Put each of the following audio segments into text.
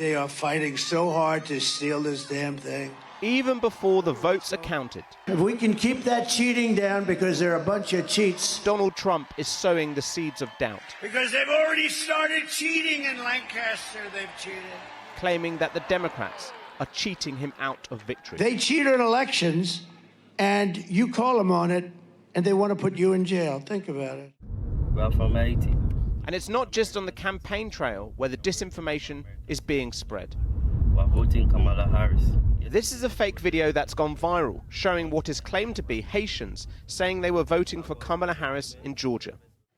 They are fighting so hard to steal this damn thing. Even before the votes are counted, If we can keep that cheating down, because they're a bunch of cheats. Donald Trump is sowing the seeds of doubt, Because they've already started cheating in Lancaster, they've cheated. claiming that the Democrats are cheating him out of victory. They cheat on elections, and you call them on it, and they want to put you in jail. Think about it. Well, from 80. And it's not just on the campaign trail where the disinformation is being spread. While voting Kamala Harris. This is a fake video that's gone viral, showing what is claimed to be Haitians saying they were voting for Kamala Harris in Georgia.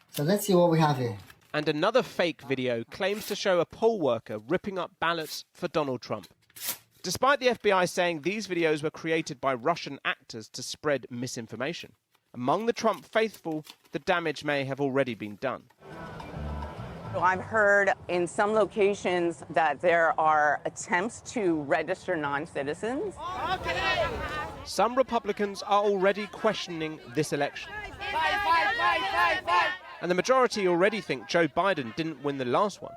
So let's see what we have here. And another fake video claims to show a poll worker ripping up ballots for Donald Trump. Despite the FBI saying these videos were created by Russian actors to spread misinformation, among the Trump faithful, the damage may have already been done. I've heard in some locations that there are attempts to register non-citizens. Some Republicans are already questioning this election. And the majority already think Joe Biden didn't win the last one.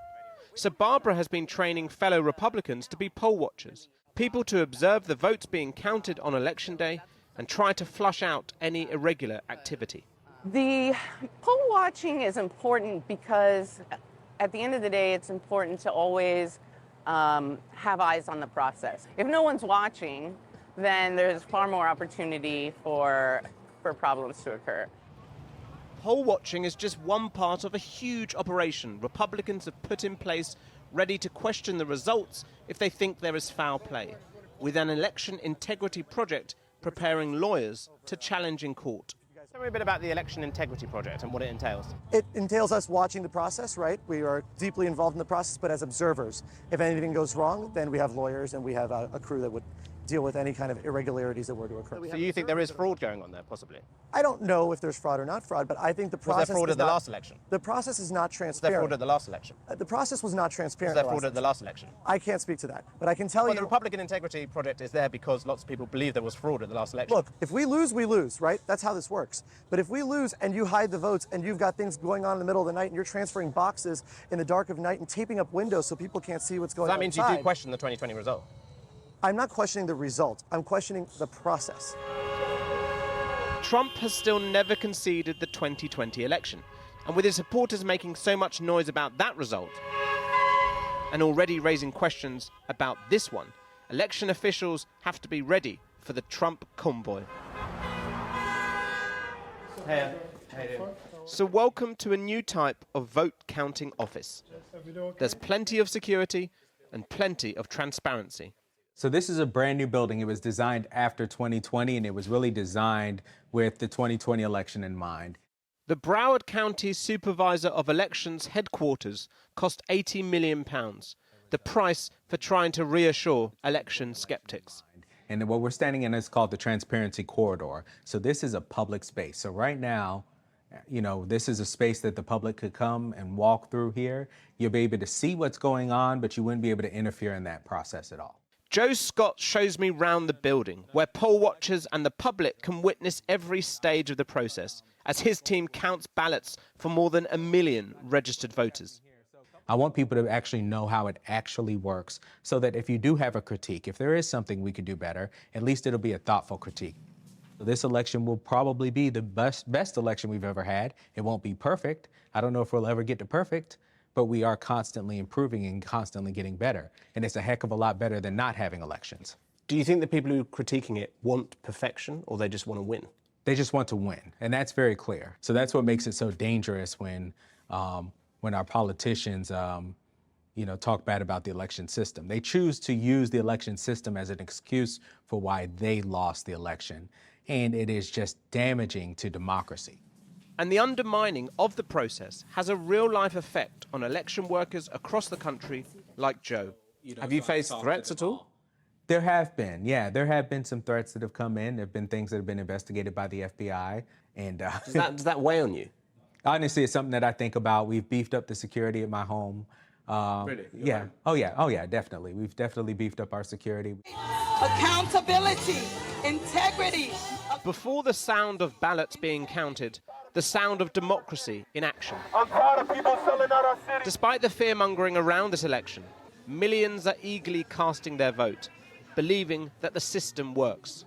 So Barbara has been training fellow Republicans to be poll watchers, people to observe the votes being counted on Election Day and try to flush out any irregular activity. The poll watching is important because at the end of the day, it's important to always have eyes on the process. If no one's watching, then there's far more opportunity for problems to occur. Poll watching is just one part of a huge operation Republicans have put in place ready to question the results if they think there is foul play, with an election integrity project preparing lawyers to challenge in court. Tell me a bit about the Election Integrity Project and what it entails. It entails us watching the process, right? We are deeply involved in the process, but as observers. If anything goes wrong, then we have lawyers and we have a crew that would deal with any kind of irregularities that were to occur. So you think there is fraud going on there, possibly? I don't know if there's fraud or not fraud, but I think the process Was there fraud at the last election? The process is not Was there transparent. fraud at the last election? The process was not transparent. Was there fraud at the last election? I can't speak to that, but I can tell Well, you. the Republican Integrity Project is there because lots of people believe there was fraud at the last election. Look, if we lose, right? That's how this works. But if we lose and you hide the votes and you've got things going on in the middle of the night and you're transferring boxes in the dark of night and taping up windows so people can't see what's going on that means inside, you do question the 2020 result? I'm not questioning the result. I'm questioning the process. Trump has still never conceded the 2020 election, and with his supporters making so much noise about that result and already raising questions about this one, election officials have to be ready for the Trump convoy. Hey, how you doing? So welcome to a new type of vote counting office. There's plenty of security and plenty of transparency. So this is a brand new building. It was designed after 2020, and it was really designed with the 2020 election in mind. The Broward County Supervisor of Elections headquarters cost £80 million, the price for trying to reassure election skeptics. And what we're standing in is called the Transparency Corridor. So this is a public space. So right now, you know, this is a space that the public could come and walk through here. You'll be able to see what's going on, but you wouldn't be able to interfere in that process at all. Joe Scott shows me round the building, where poll watchers and the public can witness every stage of the process, as his team counts ballots for more than 1 million registered voters. I want people to actually know how it actually works, so that if you do have a critique, if there is something we could do better, at least it'll be a thoughtful critique. This election will probably be the best election we've ever had. It won't be perfect. I don't know if we'll ever get to perfect, but we are constantly improving and constantly getting better. And it's a heck of a lot better than not having elections. Do you think the people who are critiquing it want perfection, or they just want to win? They just want to win, and that's very clear. So that's what makes it so dangerous when our politicians, talk bad about the election system. They choose to use the election system as an excuse for why they lost the election, and it is just damaging to democracy. And the undermining of the process has a real-life effect on election workers across the country, like Joe. Have you faced threats at all? There have been, yeah. There have been some threats that have come in. There have been things that have been investigated by the FBI. And does that weigh on you? Honestly, it's something that I think about. We've beefed up the security at my home. Really? Yeah. Oh, yeah, definitely. We've definitely beefed up our security. Accountability, integrity. Before the sound of ballots being counted, the sound of democracy in action. I'm tired of people selling out our city. Despite the fear-mongering around this election, millions are eagerly casting their vote, believing that the system works.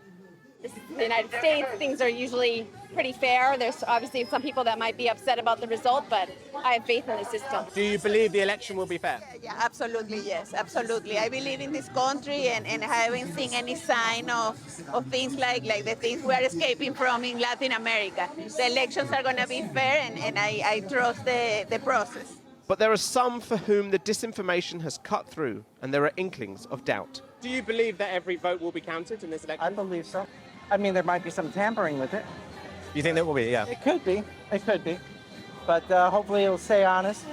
This is the United States. Things are usually pretty fair. There's obviously some people that might be upset about the result, but I have faith in the system. Do you believe the election will be fair? Yeah, absolutely, yes, absolutely. I believe in this country, and I haven't seen any sign of things like the things we are escaping from in Latin America. The elections are going to be fair, and I trust the process. But there are some for whom the disinformation has cut through, and there are inklings of doubt. Do you believe that every vote will be counted in this election? I believe so. I mean, there might be some tampering with it. You think there will be, yeah? It could be. It could be. But hopefully it'll stay honest.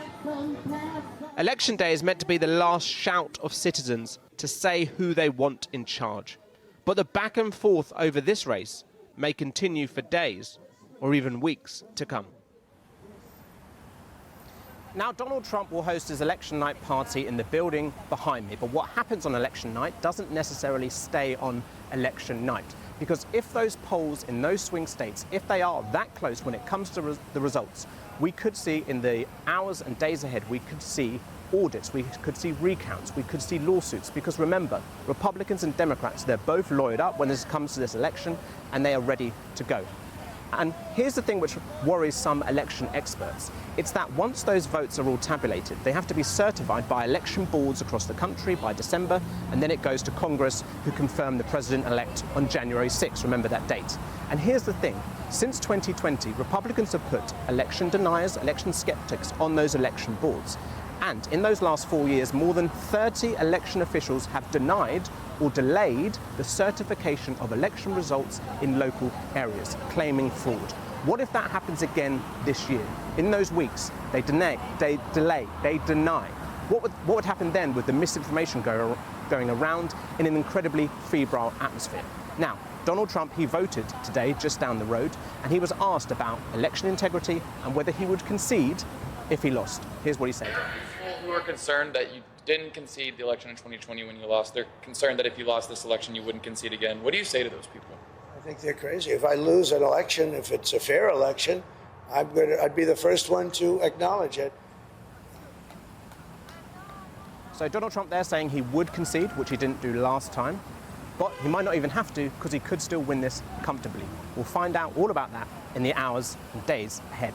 Election day is meant to be the last shout of citizens to say who they want in charge. But the back and forth over this race may continue for days or even weeks to come. Now, Donald Trump will host his election night party in the building behind me. But what happens on election night doesn't necessarily stay on election night. Because if those polls in those swing states, if they are that close when it comes to the results, we could see in the hours and days ahead, we could see audits, we could see recounts, we could see lawsuits. Because remember, Republicans and Democrats, they're both lawyered up when it comes to this election, and they are ready to go. And here's the thing which worries some election experts. It's that once those votes are all tabulated, they have to be certified by election boards across the country by December, and then it goes to Congress, who confirm the president-elect on January 6th. Remember that date. And here's the thing. Since 2020, Republicans have put election deniers, election skeptics on those election boards. And in those last 4 years, more than 30 election officials have denied or delayed the certification of election results in local areas, claiming fraud. What if that happens again this year? In those weeks, they delay, they deny. What would happen then with the misinformation going around in an incredibly febrile atmosphere? Now, Donald Trump, he voted today just down the road, and he was asked about election integrity and whether he would concede if he lost. Here's what he said. People who are concerned that you didn't concede the election in 2020 when you lost, they're concerned that if you lost this election, you wouldn't concede again. What do you say to those people? I think they're crazy. If I lose an election, if it's a fair election, I'd be the first one to acknowledge it. So Donald Trump there saying he would concede, which he didn't do last time, but he might not even have to because he could still win this comfortably. We'll find out all about that in the hours and days ahead.